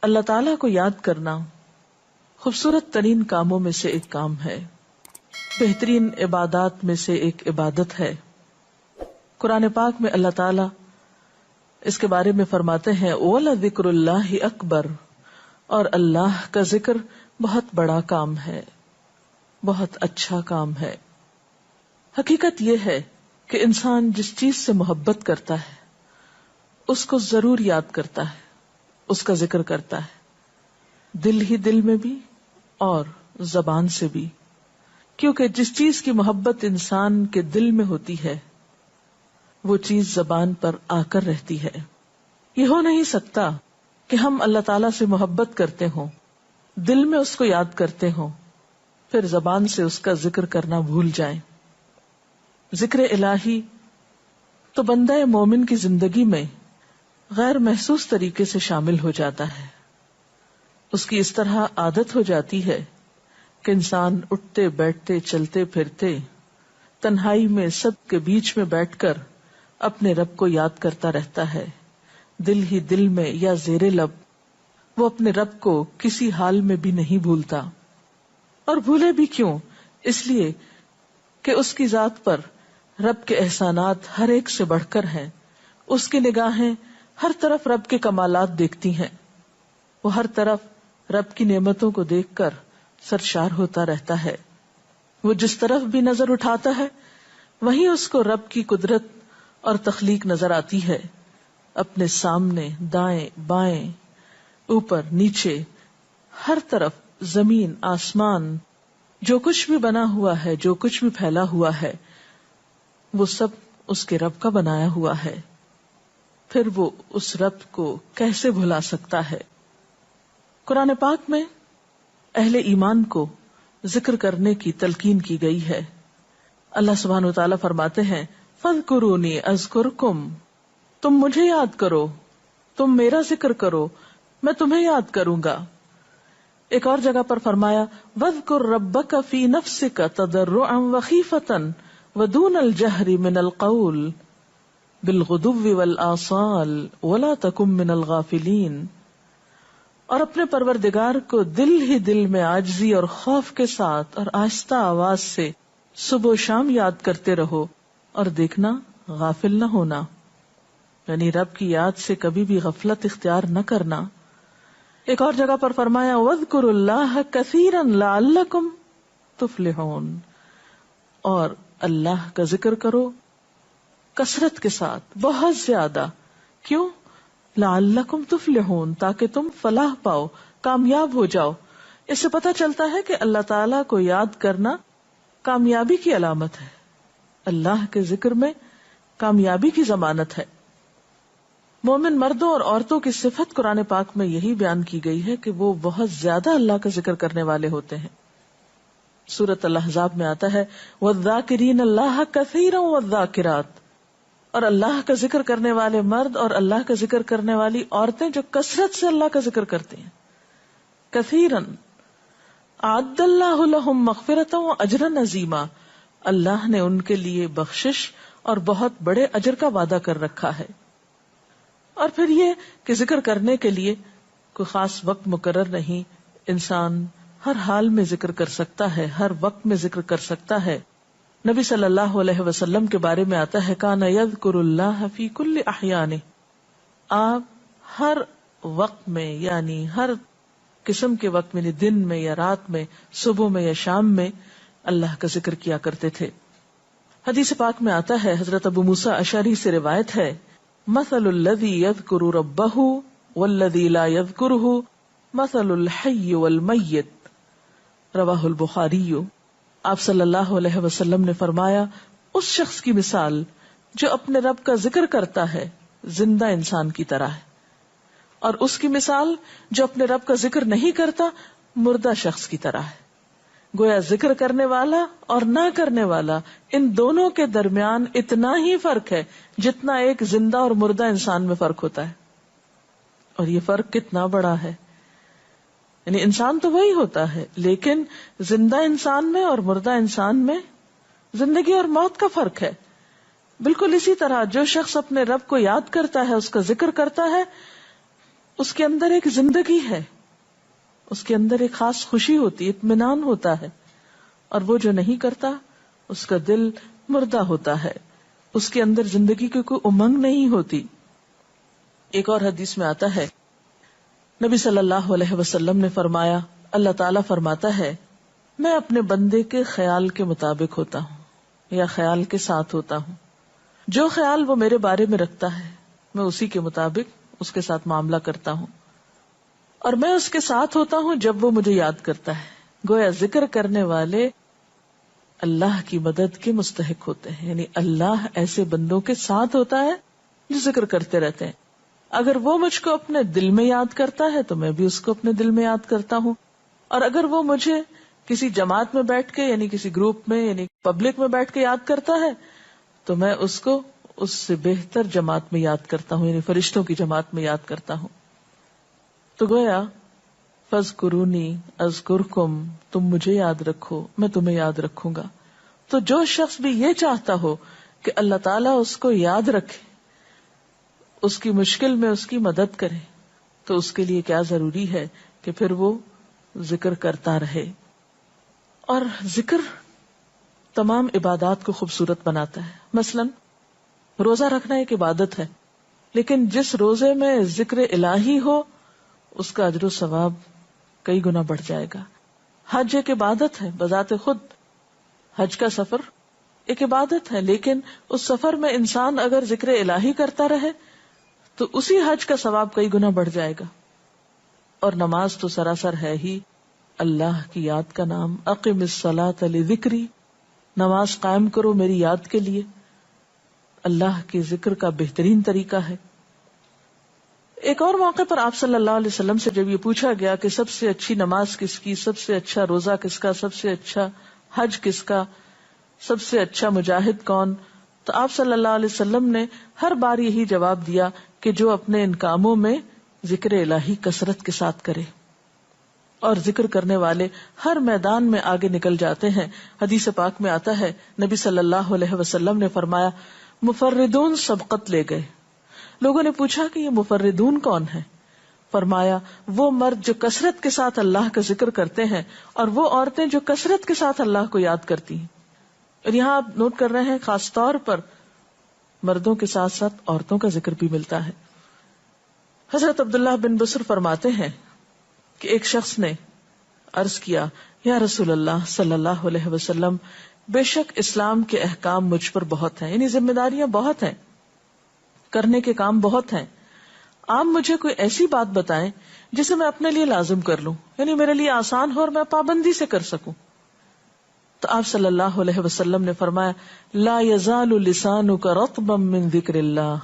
اللہ تعالیٰ کو یاد کرنا خوبصورت ترین کاموں میں سے ایک کام ہے، بہترین عبادات میں سے ایک عبادت ہے۔ قرآن پاک میں اللہ تعالیٰ اس کے بارے میں فرماتے ہیں وَلَذِكْرُ اللَّهِ أَكْبَرُ، اور اللہ کا ذکر بہت بڑا کام ہے، بہت اچھا کام ہے۔ حقیقت یہ ہے کہ انسان جس چیز سے محبت کرتا ہے اس کو ضرور یاد کرتا ہے، اس کا ذکر کرتا ہے، دل ہی دل میں بھی اور زبان سے بھی، کیونکہ جس چیز کی محبت انسان کے دل میں ہوتی ہے وہ چیز زبان پر آ کر رہتی ہے۔ یہ ہو نہیں سکتا کہ ہم اللہ تعالیٰ سے محبت کرتے ہوں، دل میں اس کو یاد کرتے ہوں، پھر زبان سے اس کا ذکر کرنا بھول جائیں۔ ذکر الہی تو بندہ مومن کی زندگی میں غیر محسوس طریقے سے شامل ہو جاتا ہے، اس کی اس طرح عادت ہو جاتی ہے کہ انسان اٹھتے بیٹھتے چلتے پھرتے تنہائی میں سب کے بیچ میں بیٹھ کر اپنے رب کو یاد کرتا رہتا ہے، دل ہی دل میں یا زیر لب وہ اپنے رب کو کسی حال میں بھی نہیں بھولتا۔ اور بھولے بھی کیوں؟ اس لیے کہ اس کی ذات پر رب کے احسانات ہر ایک سے بڑھ کر ہیں، اس کی نگاہیں ہر طرف رب کے کمالات دیکھتی ہیں، وہ ہر طرف رب کی نعمتوں کو دیکھ کر سرشار ہوتا رہتا ہے۔ وہ جس طرف بھی نظر اٹھاتا ہے وہیں اس کو رب کی قدرت اور تخلیق نظر آتی ہے، اپنے سامنے، دائیں بائیں، اوپر نیچے، ہر طرف زمین آسمان، جو کچھ بھی بنا ہوا ہے، جو کچھ بھی پھیلا ہوا ہے، وہ سب اس کے رب کا بنایا ہوا ہے۔ پھر وہ اس رب کو کیسے بھلا سکتا ہے؟ قرآن پاک میں اہل ایمان کو ذکر کرنے کی تلقین کی گئی ہے۔ اللہ سبحانہ وتعالیٰ فرماتے ہیں فَاذْكُرُونِي أَذْكُرْكُمْ، تم مجھے یاد کرو، تم میرا ذکر کرو، میں تمہیں یاد کروں گا۔ ایک اور جگہ پر فرمایا وَاذْكُرْ رَبَّكَ فِي نَفْسِكَ تَضَرُّعًا وَخِيفَةً وَدُونَ الْجَهْرِ مِنَ الْقَوْلِ بِالْغُدُوِّ وَالْآصَالِ وَلَا تَكُن مِّنَ الْغَافِلِينَ، اور اپنے پروردگار کو دل ہی دل میں عاجزی اور خوف کے ساتھ اور آہستہ آواز سے صبح و شام یاد کرتے رہو، اور دیکھنا غافل نہ ہونا، یعنی رب کی یاد سے کبھی بھی غفلت اختیار نہ کرنا۔ ایک اور جگہ پر فرمایا وَاذْكُرُوا اللَّهَ كَثِيرًا لَعَلَّكُمْ تُفْلِحُونَ، اور اللہ کا ذکر کرو کثرت کے ساتھ، بہت زیادہ۔ کیوں؟ لَعَلَّكُمْ تُفْلِحُونَ، تاکہ تم فلاح پاؤ، کامیاب ہو جاؤ۔ اس سے پتہ چلتا ہے کہ اللہ تعالیٰ کو یاد کرنا کامیابی کی علامت ہے، اللہ کے ذکر میں کامیابی کی ضمانت ہے۔ مومن مردوں اور عورتوں کی صفت قرآن پاک میں یہی بیان کی گئی ہے کہ وہ بہت زیادہ اللہ کا ذکر کرنے والے ہوتے ہیں۔ سورۃ الاحزاب میں آتا ہے وَالذَّاكِرِينَ اللَّهَ كَثِيرًا وَالذَّاكِرَاتِ، اور اللہ کا ذکر کرنے والے مرد اور اللہ کا ذکر کرنے والی عورتیں جو کثرت سے اللہ کا ذکر کرتے ہیں۔ کثیراً اعد اللہ لہم مغفرۃ واجرا عظیما، اللہ نے ان کے لیے بخشش اور بہت بڑے اجر کا وعدہ کر رکھا ہے۔ اور پھر یہ کہ ذکر کرنے کے لیے کوئی خاص وقت مقرر نہیں، انسان ہر حال میں ذکر کر سکتا ہے، ہر وقت میں ذکر کر سکتا ہے۔ نبی صلی اللہ علیہ وسلم کے بارے میں آتا ہے کان یذکر اللہ فی کل احیانہ، آپ ہر وقت میں، یعنی ہر قسم کے وقت میں، دن میں یا رات میں، صبح میں یا شام میں اللہ کا ذکر کیا کرتے تھے۔ حدیث پاک میں آتا ہے، حضرت ابو موسیٰ اشعری سے روایت ہے مثل الذی یذکر ربہ والذی لا یذکرہ مثل الحی والمیت، رواہ البخاری۔ آپ صلی اللہ علیہ وسلم نے فرمایا اس شخص کی مثال جو اپنے رب کا ذکر کرتا ہے زندہ انسان کی طرح ہے، اور اس کی مثال جو اپنے رب کا ذکر نہیں کرتا مردہ شخص کی طرح ہے۔ گویا ذکر کرنے والا اور نہ کرنے والا، ان دونوں کے درمیان اتنا ہی فرق ہے جتنا ایک زندہ اور مردہ انسان میں فرق ہوتا ہے۔ اور یہ فرق کتنا بڑا ہے، یعنی انسان تو وہی ہوتا ہے، لیکن زندہ انسان میں اور مردہ انسان میں زندگی اور موت کا فرق ہے۔ بالکل اسی طرح جو شخص اپنے رب کو یاد کرتا ہے، اس کا ذکر کرتا ہے، اس کے اندر ایک زندگی ہے، اس کے اندر ایک خاص خوشی ہوتی ہے، اطمینان ہوتا ہے، اور وہ جو نہیں کرتا اس کا دل مردہ ہوتا ہے، اس کے اندر زندگی کی کوئی امنگ نہیں ہوتی. ایک اور حدیث میں آتا ہے، نبی صلی اللہ علیہ وسلم نے فرمایا، اللہ تعالیٰ فرماتا ہے میں اپنے بندے کے خیال کے مطابق ہوتا ہوں یا خیال کے ساتھ ہوتا ہوں. جو خیال وہ میرے بارے میں رکھتا ہے میں اسی کے مطابق اس کے ساتھ معاملہ کرتا ہوں، اور میں اس کے ساتھ ہوتا ہوں جب وہ مجھے یاد کرتا ہے. گویا ذکر کرنے والے اللہ کی مدد کے مستحق ہوتے ہیں، یعنی اللہ ایسے بندوں کے ساتھ ہوتا ہے جو ذکر کرتے رہتے ہیں. اگر وہ مجھ کو اپنے دل میں یاد کرتا ہے تو میں بھی اس کو اپنے دل میں یاد کرتا ہوں، اور اگر وہ مجھے کسی جماعت میں بیٹھ کے یعنی کسی گروپ میں یعنی پبلک میں بیٹھ کے یاد کرتا ہے تو میں اس کو اس سے بہتر جماعت میں یاد کرتا ہوں، یعنی فرشتوں کی جماعت میں یاد کرتا ہوں. تو گویا فاذکرونی اذکرکم، تم مجھے یاد رکھو میں تمہیں یاد رکھوں گا. تو جو شخص بھی یہ چاہتا ہو کہ اللہ تعالیٰ اس کو یاد رکھے، اس کی مشکل میں اس کی مدد کرے، تو اس کے لیے کیا ضروری ہے کہ پھر وہ ذکر کرتا رہے. اور ذکر تمام عبادات کو خوبصورت بناتا ہے. مثلا روزہ رکھنا ایک عبادت ہے، لیکن جس روزے میں ذکر الہی ہو اس کا اجر و ثواب کئی گنا بڑھ جائے گا. حج ایک عبادت ہے بذات خود، حج کا سفر ایک عبادت ہے، لیکن اس سفر میں انسان اگر ذکر الہی کرتا رہے تو اسی حج کا ثواب کئی گنا بڑھ جائے گا. اور نماز تو سراسر ہے ہی اللہ کی یاد کا نام. اقم الصلاۃ لذکری، نماز قائم کرو میری یاد کے لیے. اللہ کے ذکر کا بہترین طریقہ ہے. ایک اور موقع پر آپ صلی اللہ علیہ وسلم سے جب یہ پوچھا گیا کہ سب سے اچھی نماز کس کی، سب سے اچھا روزہ کس کا، سب سے اچھا حج کس کا، سب سے اچھا مجاہد کون، تو آپ صلی اللہ علیہ وسلم نے ہر بار یہی جواب دیا کہ جو اپنے ان کاموں میں ذکر الہی کثرت کے ساتھ کرے. اور ذکر کرنے والے ہر میدان میں آگے نکل جاتے ہیں. حدیث پاک میں آتا ہے نبی صلی اللہ علیہ وسلم نے فرمایا مفردون سبقت لے گئے. لوگوں نے پوچھا کہ یہ مفردون کون ہے؟ فرمایا وہ مرد جو کثرت کے ساتھ اللہ کا ذکر کرتے ہیں اور وہ عورتیں جو کثرت کے ساتھ اللہ کو یاد کرتی ہیں. اور یہاں آپ نوٹ کر رہے ہیں خاص طور پر مردوں کے ساتھ ساتھ عورتوں کا ذکر بھی ملتا ہے. حضرت عبداللہ بن بصر فرماتے ہیں کہ ایک شخص نے عرض کیا یا رسول اللہ صلی اللہ علیہ وسلم، بے شک اسلام کے احکام مجھ پر بہت ہیں، یعنی ذمہ داریاں بہت ہیں، کرنے کے کام بہت ہیں. آپ مجھے کوئی ایسی بات بتائیں جسے میں اپنے لیے لازم کر لوں، یعنی میرے لیے آسان ہو اور میں پابندی سے کر سکوں. تو آپ صلی اللہ علیہ وسلم نے فرمایا لا یزال لسانک رطبا من ذکر اللہ،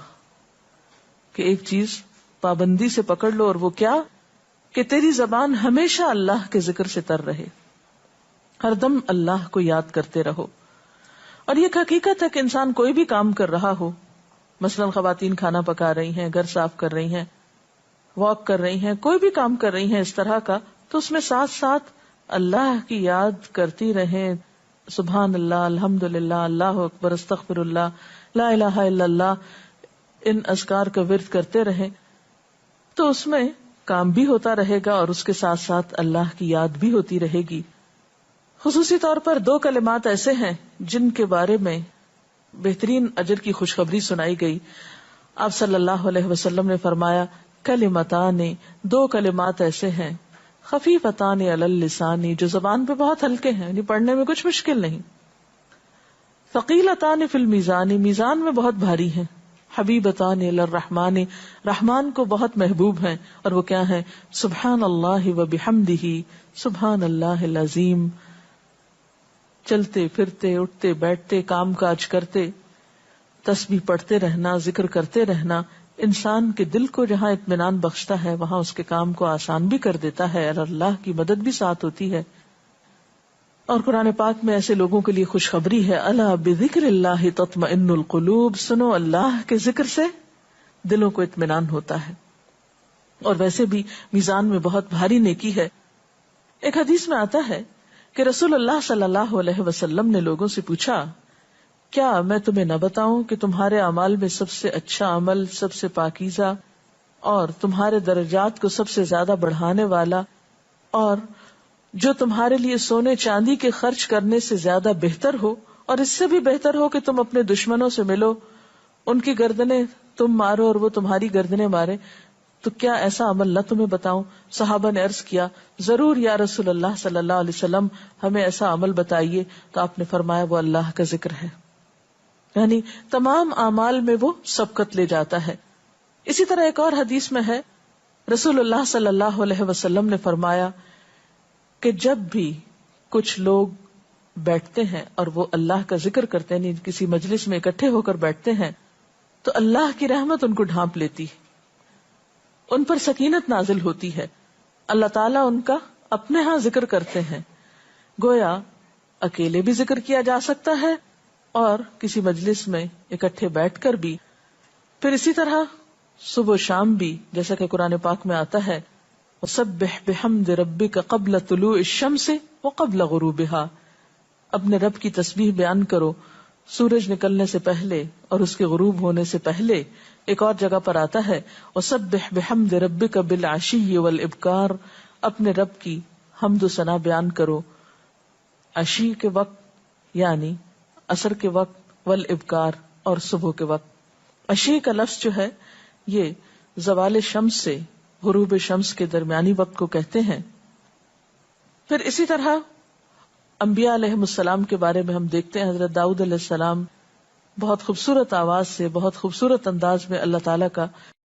کہ ایک چیز پابندی سے پکڑ لو، اور وہ کیا کہ تیری زبان ہمیشہ اللہ کے ذکر سے تر رہے، ہر دم اللہ کو یاد کرتے رہو. اور یہ حقیقت ہے کہ انسان کوئی بھی کام کر رہا ہو، مثلا خواتین کھانا پکا رہی ہیں، گھر صاف کر رہی ہیں، واک کر رہی ہیں، کوئی بھی کام کر رہی ہیں اس طرح کا، تو اس میں ساتھ ساتھ اللہ کی یاد کرتی رہیں. سبحان اللہ، الحمدللہ، اللہ اکبر، استغفر اللہ، لا الہ الا اللہ، ان اذکار کا ورد کرتے رہیں، تو اس میں کام بھی ہوتا رہے گا اور اس کے ساتھ ساتھ اللہ کی یاد بھی ہوتی رہے گی. خصوصی طور پر 2 کلمات ایسے ہیں جن کے بارے میں بہترین اجر کی خوشخبری سنائی گئی. آپ صلی اللہ علیہ وسلم نے فرمایا کلمتان، 2 کلمات ایسے ہیں خفیفتان علی اللسان، جو زبان پہ بہت ہلکے ہیں، یعنی پڑھنے میں کچھ مشکل نہیں. ثقیلتان فی المیزان، میزان میں بہت بھاری ہیں. حبیبتان الی الرحمن، رحمان کو بہت محبوب ہیں، اور وہ کیا ہیں؟ سبحان اللہ و بحمدہ، سبحان اللہ العظیم. چلتے پھرتے، اٹھتے بیٹھتے، کام کاج کرتے، تسبیح پڑھتے رہنا، ذکر کرتے رہنا انسان کے دل کو جہاں اطمینان بخشتا ہے وہاں اس کے کام کو آسان بھی کر دیتا ہے، اور اللہ کی مدد بھی ساتھ ہوتی ہے. اور قرآن پاک میں ایسے لوگوں کے لیے خوشخبری ہے، الا بذکر اللہ تطمئن القلوب، سنو اللہ کے ذکر سے دلوں کو اطمینان ہوتا ہے. اور ویسے بھی میزان میں بہت بھاری نیکی ہے. ایک حدیث میں آتا ہے کہ رسول اللہ صلی اللہ علیہ وسلم نے لوگوں سے پوچھا کیا میں تمہیں نہ بتاؤں کہ تمہارے اعمال میں سب سے اچھا عمل، سب سے پاکیزہ، اور تمہارے درجات کو سب سے زیادہ بڑھانے والا، اور جو تمہارے لیے سونے چاندی کے خرچ کرنے سے زیادہ بہتر ہو، اور اس سے بھی بہتر ہو کہ تم اپنے دشمنوں سے ملو، ان کی گردنیں تم مارو اور وہ تمہاری گردنیں مارے، تو کیا ایسا عمل نہ تمہیں بتاؤں؟ صحابہ نے عرض کیا، ضرور یا رسول اللہ صلی اللہ علیہ وسلم، ہمیں ایسا عمل بتائیے. تو آپ نے فرمایا وہ اللہ کا ذکر ہے. یعنی تمام اعمال میں وہ سبقت لے جاتا ہے. اسی طرح ایک اور حدیث میں ہے، رسول اللہ صلی اللہ علیہ وسلم نے فرمایا کہ جب بھی کچھ لوگ بیٹھتے ہیں اور وہ اللہ کا ذکر کرتے ہیں، کسی مجلس میں اکٹھے ہو کر بیٹھتے ہیں، تو اللہ کی رحمت ان کو ڈھانپ لیتی ہے، ان پر سکینت نازل ہوتی ہے. اللہ تعالیٰ ان کا اپنے ہاں ذکر کرتے ہیں. گویا اکیلے بھی ذکر کیا جا سکتا ہے اور کسی مجلس میں اکٹھے بیٹھ کر بھی. پھر اسی طرح صبح و شام بھی، جیسا کہ قرآن پاک میں آتا ہے، وَسَبِّحْ بِحَمْدِ رَبِّكَ قَبْلَ طُلُوعِ الشَّمْسِ وَقَبْلَ غُرُوبِهَا، اپنے رب کی تسبیح بیان کرو سورج نکلنے سے پہلے اور اس کے غروب ہونے سے پہلے. ایک اور جگہ پر آتا ہے وَسَبِّحْ بِحَمْدِ رَبِّكَ بِالْعَشِيِّ وَالْإِبْكَارِ، اپنے رب کی حمد و ثنا بیان کرو عشی کے وقت یعنی عصر کے وقت، والابکار اور صبح کے وقت. عشی کا لفظ جو ہے یہ زوال شمس سے غروب شمس کے درمیانی وقت کو کہتے ہیں. پھر اسی طرح انبیاء علیہ السلام کے بارے میں ہم دیکھتے ہیں، حضرت داؤد علیہ السلام بہت خوبصورت آواز سے، بہت خوبصورت انداز میں اللہ تعالیٰ کا